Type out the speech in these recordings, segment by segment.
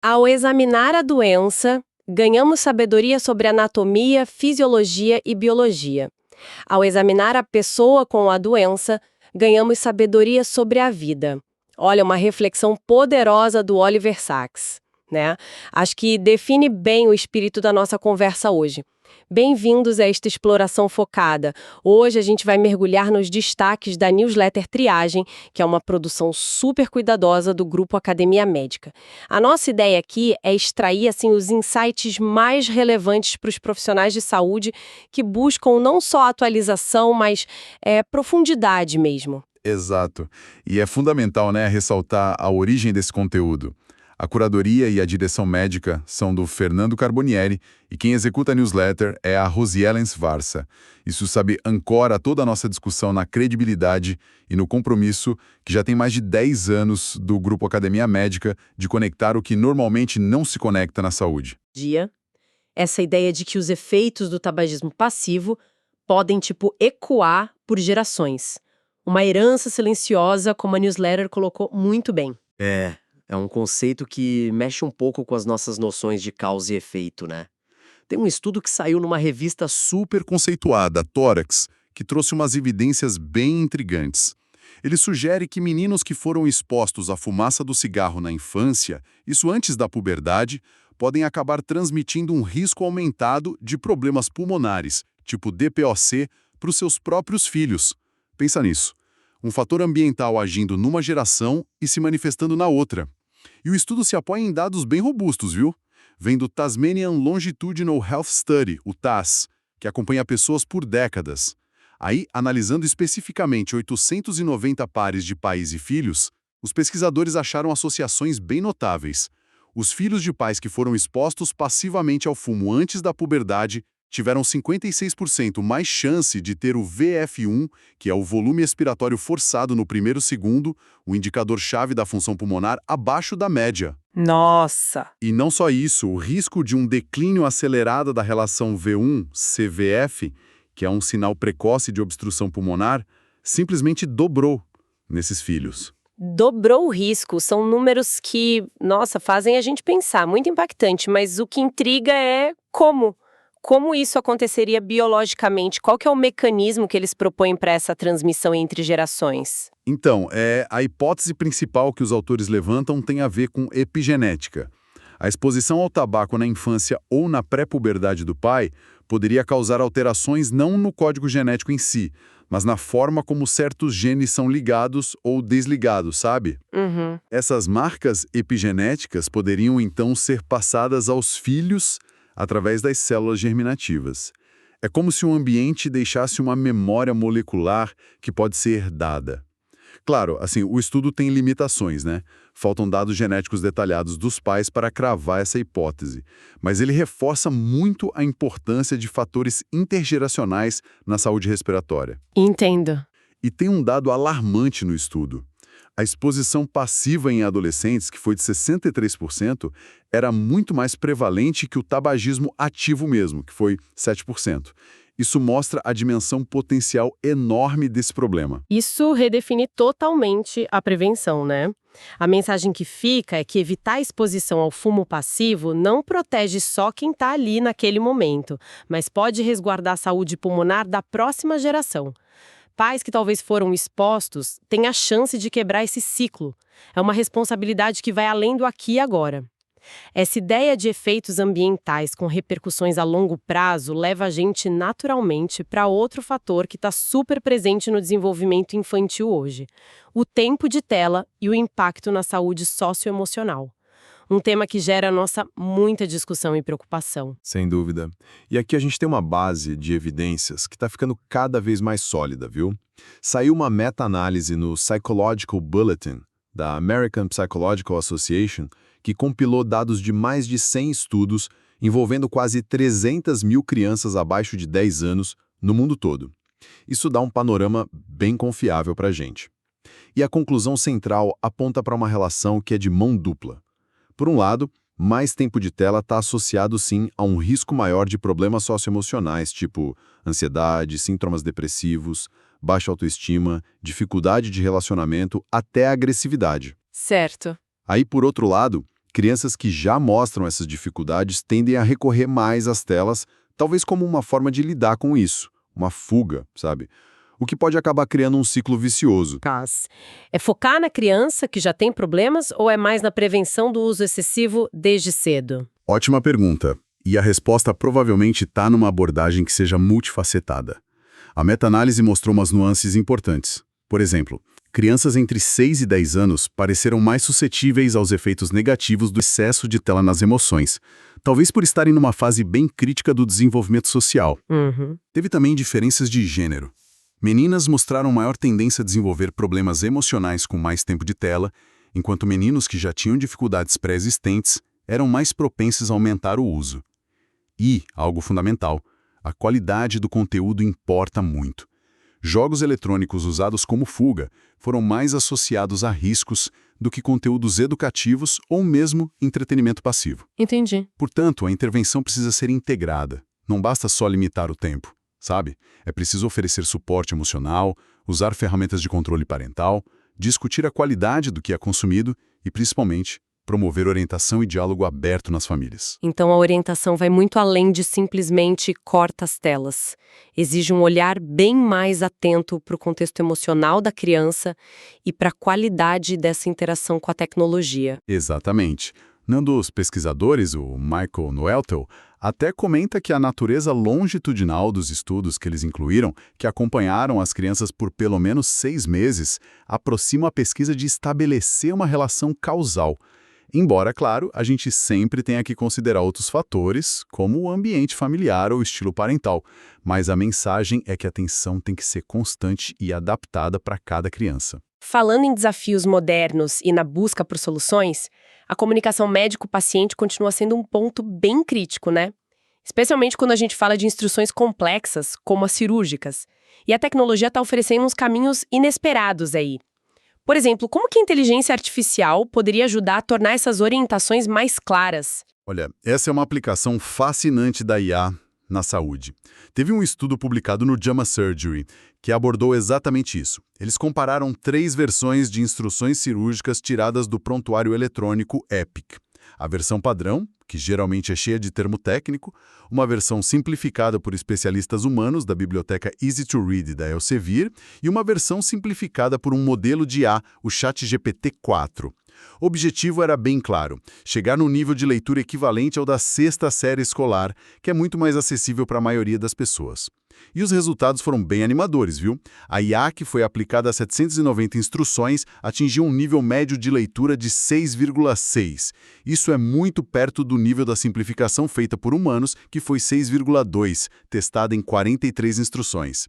Ao examinar a doença, ganhamos sabedoria sobre anatomia, fisiologia e biologia. Ao examinar a pessoa com a doença, ganhamos sabedoria sobre a vida. Olha, uma reflexão poderosa do Oliver Sacks, né? Acho que define bem o espírito da nossa conversa hoje. Bem-vindos a esta exploração focada. Hoje a gente vai mergulhar nos destaques da newsletter Triagem, que é uma produção super cuidadosa do Grupo Academia Médica. A nossa ideia aqui é extrair assim, os insights mais relevantes para os profissionais de saúde que buscam não só atualização, mas profundidade mesmo. Exato. E é fundamental, né, ressaltar a origem desse conteúdo. A curadoria e a direção médica são do Fernando Carbonieri e quem executa a newsletter é a Rosielen Svarsa. Isso, ancora toda a nossa discussão na credibilidade e no compromisso que já tem mais de 10 anos do Grupo Academia Médica de conectar o que normalmente não se conecta na saúde. Essa ideia de que os efeitos do tabagismo passivo podem, ecoar por gerações. Uma herança silenciosa, como a newsletter colocou muito bem. É um conceito que mexe um pouco com as nossas noções de causa e efeito, né? Tem um estudo que saiu numa revista Super conceituada, Tórax, que trouxe umas evidências bem intrigantes. Ele sugere que meninos que foram expostos à fumaça do cigarro na infância, isso antes da puberdade, podem acabar transmitindo um risco aumentado de problemas pulmonares, tipo DPOC, para os seus próprios filhos. Pensa nisso. Um fator ambiental agindo numa geração e se manifestando na outra. E o estudo se apoia em dados bem robustos, viu? Vem do Tasmanian Longitudinal Health Study, o TAS, que acompanha pessoas por décadas. Aí, analisando especificamente 890 pares de pais e filhos, os pesquisadores acharam associações bem notáveis. Os filhos de pais que foram expostos passivamente ao fumo antes da puberdade tiveram 56% mais chance de ter o VF1, que é o volume expiratório forçado no primeiro segundo, o indicador-chave da função pulmonar, abaixo da média. Nossa! E não só isso, o risco de um declínio acelerado da relação V1-CVF, que é um sinal precoce de obstrução pulmonar, simplesmente dobrou nesses filhos. Dobrou o risco, são números que, fazem a gente pensar, muito impactante, mas o que intriga é como. Como isso aconteceria biologicamente? Qual que é o mecanismo que eles propõem para essa transmissão entre gerações? Então, a hipótese principal que os autores levantam tem a ver com epigenética. A exposição ao tabaco na infância ou na pré-puberdade do pai poderia causar alterações não no código genético em si, mas na forma como certos genes são ligados ou desligados, sabe? Essas marcas epigenéticas poderiam então ser passadas aos filhos através das células germinativas. É como se o ambiente deixasse uma memória molecular que pode ser herdada. Claro, o estudo tem limitações, né? Faltam dados genéticos detalhados dos pais para cravar essa hipótese. Mas ele reforça muito a importância de fatores intergeracionais na saúde respiratória. Entendo. E tem um dado alarmante no estudo. A exposição passiva em adolescentes, que foi de 63%, era muito mais prevalente que o tabagismo ativo mesmo, que foi 7%. Isso mostra a dimensão potencial enorme desse problema. Isso redefine totalmente a prevenção, né? A mensagem que fica é que evitar a exposição ao fumo passivo não protege só quem está ali naquele momento, mas pode resguardar a saúde pulmonar da próxima geração. Pais que talvez foram expostos têm a chance de quebrar esse ciclo. É uma responsabilidade que vai além do aqui e agora. Essa ideia de efeitos ambientais com repercussões a longo prazo leva a gente naturalmente para outro fator que está super presente no desenvolvimento infantil hoje: o tempo de tela e o impacto na saúde socioemocional. Um tema que gera muita discussão e preocupação. Sem dúvida. E aqui a gente tem uma base de evidências que está ficando cada vez mais sólida, viu? Saiu uma meta-análise no Psychological Bulletin, da American Psychological Association, que compilou dados de mais de 100 estudos envolvendo quase 300 mil crianças abaixo de 10 anos no mundo todo. Isso dá um panorama bem confiável para a gente. E a conclusão central aponta para uma relação que é de mão dupla. Por um lado, mais tempo de tela está associado, sim, a um risco maior de problemas socioemocionais, tipo ansiedade, sintomas depressivos, baixa autoestima, dificuldade de relacionamento, até agressividade. Certo. Aí, por outro lado, Crianças que já mostram essas dificuldades tendem a recorrer mais às telas, talvez como uma forma de lidar com isso, uma fuga, sabe? O que pode acabar criando um ciclo vicioso. É focar na criança que já tem problemas ou é mais na prevenção do uso excessivo desde cedo? Ótima pergunta. E a resposta provavelmente está numa abordagem que seja multifacetada. A meta-análise mostrou umas nuances importantes. Por exemplo, crianças entre 6 e 10 anos pareceram mais suscetíveis aos efeitos negativos do excesso de tela nas emoções, talvez por estarem numa fase bem crítica do desenvolvimento social. Teve também diferenças de gênero. Meninas mostraram maior tendência a desenvolver problemas emocionais com mais tempo de tela, enquanto meninos que já tinham dificuldades pré-existentes eram mais propensos a aumentar o uso. E, algo fundamental, a qualidade do conteúdo importa muito. Jogos eletrônicos usados como fuga foram mais associados a riscos do que conteúdos educativos ou mesmo entretenimento passivo. Entendi. Portanto, a intervenção precisa ser integrada. Não basta só limitar o tempo, sabe? É preciso oferecer suporte emocional, usar ferramentas de controle parental, discutir a qualidade do que é consumido e, principalmente, promover orientação e diálogo aberto nas famílias. Então a orientação vai muito além de simplesmente corta as telas. Exige um olhar bem mais atento para o contexto emocional da criança e para a qualidade dessa interação com a tecnologia. Exatamente. Um dos pesquisadores, o Michael Noeltel, até comenta que a natureza longitudinal dos estudos que eles incluíram, que acompanharam as crianças por pelo menos 6 meses, aproxima a pesquisa de estabelecer uma relação causal. Embora, claro, a gente sempre tenha que considerar outros fatores, como o ambiente familiar ou o estilo parental, mas a mensagem é que a atenção tem que ser constante e adaptada para cada criança. Falando em desafios modernos e na busca por soluções, a comunicação médico-paciente continua sendo um ponto bem crítico, né? Especialmente quando a gente fala de instruções complexas, como as cirúrgicas. E a tecnologia está oferecendo uns caminhos inesperados aí. Por exemplo, como que a inteligência artificial poderia ajudar a tornar essas orientações mais claras? Olha, essa é uma aplicação fascinante da IA na saúde. Teve um estudo publicado no JAMA Surgery que abordou exatamente isso. Eles compararam 3 versões de instruções cirúrgicas tiradas do prontuário eletrônico EPIC. A versão padrão, que geralmente é cheia de termo técnico, uma versão simplificada por especialistas humanos da biblioteca Easy to Read da Elsevier e uma versão simplificada por um modelo de IA, o ChatGPT-4. O objetivo era bem claro, chegar num nível de leitura equivalente ao da 6ª série escolar, que é muito mais acessível para a maioria das pessoas. E os resultados foram bem animadores, viu? A IA, que foi aplicada a 790 instruções, atingiu um nível médio de leitura de 6,6. Isso é muito perto do nível da simplificação feita por humanos, que foi 6,2, testada em 43 instruções.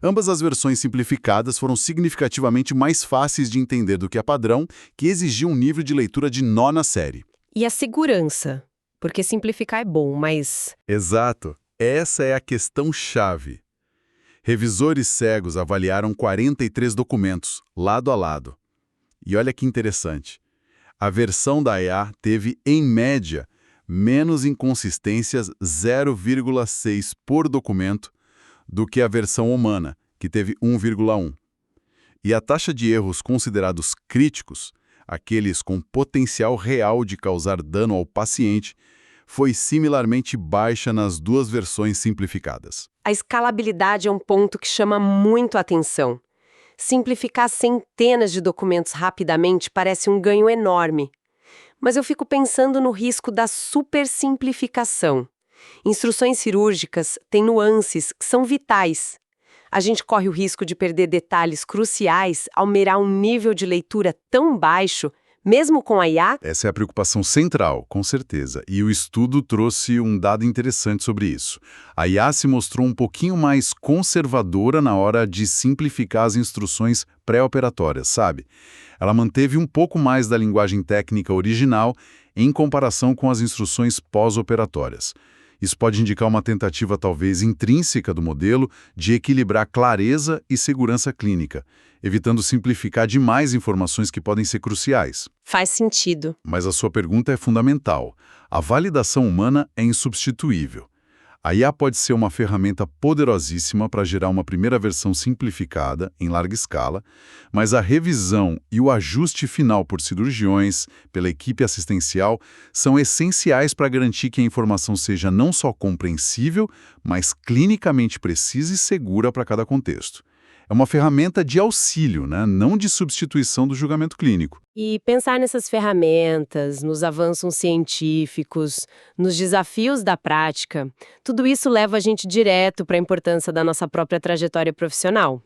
Ambas as versões simplificadas foram significativamente mais fáceis de entender do que a padrão, que exigia um nível de leitura de 9ª série. E a segurança? Porque simplificar é bom, mas... Exato. Essa é a questão-chave. Revisores cegos avaliaram 43 documentos, lado a lado. E olha que interessante. A versão da IA teve, em média, menos inconsistências 0,6 por documento do que a versão humana, que teve 1,1. E a taxa de erros considerados críticos, aqueles com potencial real de causar dano ao paciente, foi similarmente baixa nas 2 versões simplificadas. A escalabilidade é um ponto que chama muito a atenção. Simplificar centenas de documentos rapidamente parece um ganho enorme. Mas eu fico pensando no risco da supersimplificação. Instruções cirúrgicas têm nuances que são vitais. A gente corre o risco de perder detalhes cruciais ao mirar um nível de leitura tão baixo, mesmo com a IA? Essa é a preocupação central, com certeza, e o estudo trouxe um dado interessante sobre isso. A IA se mostrou um pouquinho mais conservadora na hora de simplificar as instruções pré-operatórias, sabe? Ela manteve um pouco mais da linguagem técnica original em comparação com as instruções pós-operatórias. Isso pode indicar uma tentativa talvez intrínseca do modelo de equilibrar clareza e segurança clínica, evitando simplificar demais informações que podem ser cruciais. Faz sentido. Mas a sua pergunta é fundamental. A validação humana é insubstituível. A IA pode ser uma ferramenta poderosíssima para gerar uma primeira versão simplificada, em larga escala, mas a revisão e o ajuste final por cirurgiões, pela equipe assistencial, são essenciais para garantir que a informação seja não só compreensível, mas clinicamente precisa e segura para cada contexto. É uma ferramenta de auxílio, né? Não de substituição do julgamento clínico. E pensar nessas ferramentas, nos avanços científicos, nos desafios da prática, tudo isso leva a gente direto para a importância da nossa própria trajetória profissional.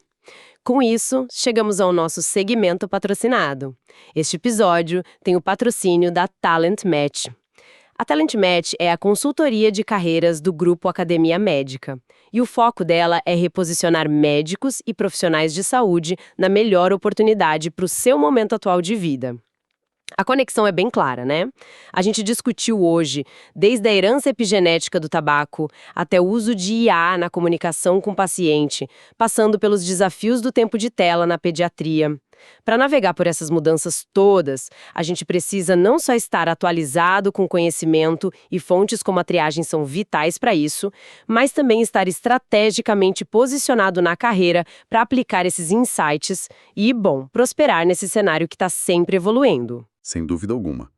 Com isso, chegamos ao nosso segmento patrocinado. Este episódio tem o patrocínio da Talent Match. A Talent Match é a consultoria de carreiras do Grupo Academia Médica, e o foco dela é reposicionar médicos e profissionais de saúde na melhor oportunidade para o seu momento atual de vida. A conexão é bem clara, né? A gente discutiu hoje, desde a herança epigenética do tabaco até o uso de IA na comunicação com o paciente, passando pelos desafios do tempo de tela na pediatria. Para navegar por essas mudanças todas, a gente precisa não só estar atualizado com conhecimento, e fontes como a triagem são vitais para isso, mas também estar estrategicamente posicionado na carreira para aplicar esses insights e, bom, prosperar nesse cenário que está sempre evoluindo. Sem dúvida alguma.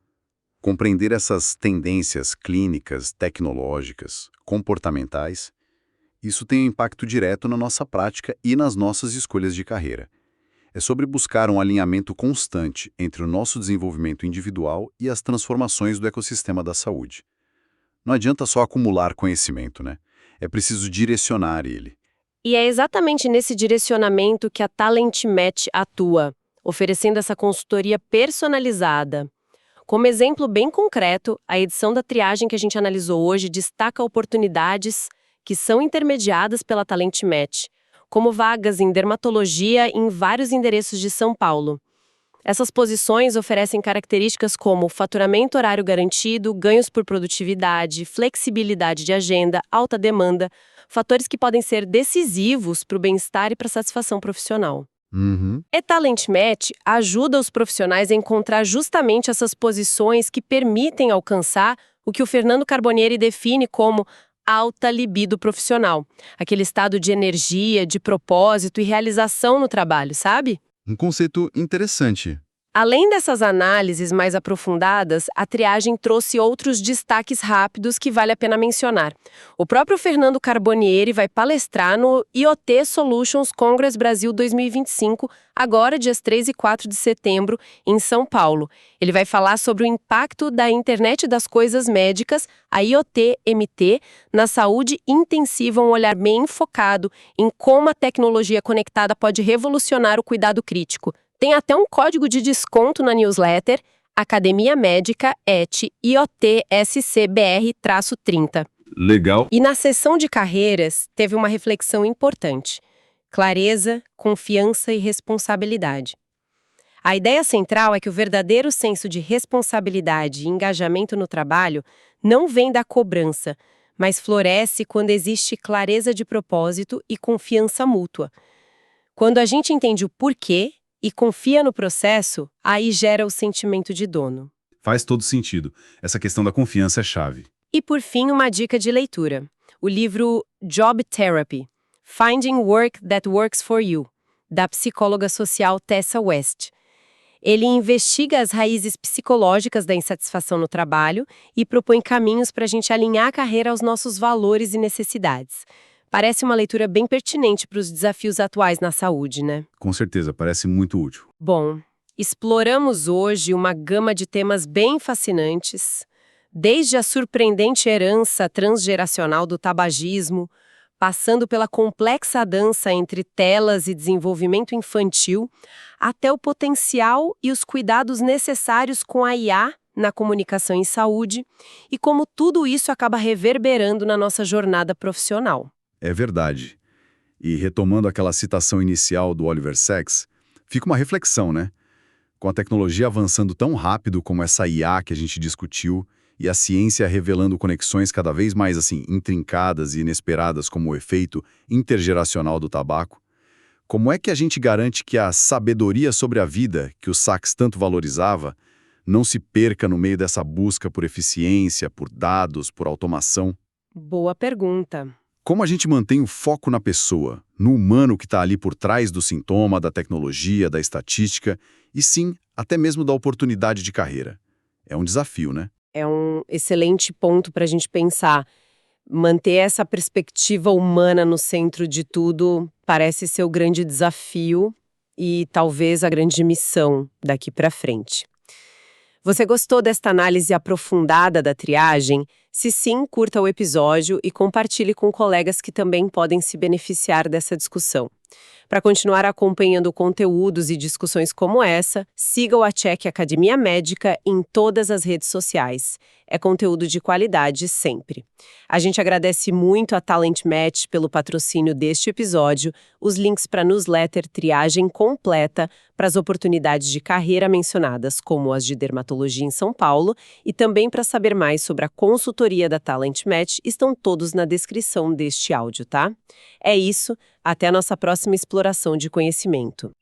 Compreender essas tendências clínicas, tecnológicas, comportamentais, isso tem um impacto direto na nossa prática e nas nossas escolhas de carreira. É sobre buscar um alinhamento constante entre o nosso desenvolvimento individual e as transformações do ecossistema da saúde. Não adianta só acumular conhecimento, né? É preciso direcionar ele. E é exatamente nesse direcionamento que a Talent Match atua, oferecendo essa consultoria personalizada. Como exemplo bem concreto, a edição da triagem que a gente analisou hoje destaca oportunidades que são intermediadas pela Talent Match, como vagas em dermatologia em vários endereços de São Paulo. Essas posições oferecem características como faturamento horário garantido, ganhos por produtividade, flexibilidade de agenda, alta demanda, fatores que podem ser decisivos para o bem-estar e para a satisfação profissional. A Talent Match ajuda os profissionais a encontrar justamente essas posições que permitem alcançar o que o Fernando Carbonieri define como alta libido profissional, aquele estado de energia, de propósito e realização no trabalho, sabe? Um conceito interessante. Além dessas análises mais aprofundadas, a triagem trouxe outros destaques rápidos que vale a pena mencionar. O próprio Fernando Carbonieri vai palestrar no IoT Solutions Congress Brasil 2025, agora dias 3 e 4 de setembro, em São Paulo. Ele vai falar sobre o impacto da Internet das Coisas Médicas, a IoT-MT, na saúde intensiva, um olhar bem focado em como a tecnologia conectada pode revolucionar o cuidado crítico. Tem até um código de desconto na newsletter, Academia Médica ET IoT-SCBR-30. Legal. E na seção de carreiras, teve uma reflexão importante. Clareza, confiança e responsabilidade. A ideia central é que o verdadeiro senso de responsabilidade e engajamento no trabalho não vem da cobrança, mas floresce quando existe clareza de propósito e confiança mútua. Quando a gente entende o porquê e confia no processo, aí gera o sentimento de dono. Faz todo sentido. Essa questão da confiança é chave. E por fim, uma dica de leitura. O livro Job Therapy, Finding Work That Works For You, da psicóloga social Tessa West. Ele investiga as raízes psicológicas da insatisfação no trabalho e propõe caminhos para a gente alinhar a carreira aos nossos valores e necessidades. Parece uma leitura bem pertinente para os desafios atuais na saúde, né? Com certeza, parece muito útil. Bom, exploramos hoje uma gama de temas bem fascinantes, desde a surpreendente herança transgeracional do tabagismo, passando pela complexa dança entre telas e desenvolvimento infantil, até o potencial e os cuidados necessários com a IA na comunicação em saúde e como tudo isso acaba reverberando na nossa jornada profissional. É verdade. E retomando aquela citação inicial do Oliver Sacks, fica uma reflexão, né? Com a tecnologia avançando tão rápido como essa IA que a gente discutiu e a ciência revelando conexões cada vez mais intrincadas e inesperadas como o efeito intergeracional do tabaco, como é que a gente garante que a sabedoria sobre a vida que o Sacks tanto valorizava não se perca no meio dessa busca por eficiência, por dados, por automação? Boa pergunta. Como a gente mantém o foco na pessoa, no humano que está ali por trás do sintoma, da tecnologia, da estatística e sim, até mesmo da oportunidade de carreira? É um desafio, né? É um excelente ponto para a gente pensar. Manter essa perspectiva humana no centro de tudo parece ser o grande desafio e talvez a grande missão daqui para frente. Você gostou desta análise aprofundada da triagem? Se sim, curta o episódio e compartilhe com colegas que também podem se beneficiar dessa discussão. Para continuar acompanhando conteúdos e discussões como essa, siga o Acheck Academia Médica em todas as redes sociais. É conteúdo de qualidade sempre. A gente agradece muito a Talent Match pelo patrocínio deste episódio, os links para a newsletter Triagem Completa para as oportunidades de carreira mencionadas, como as de dermatologia em São Paulo, e também para saber mais sobre a consultoria da Talent Match, estão todos na descrição deste áudio, tá? É isso, até a nossa próxima exploração de conhecimento.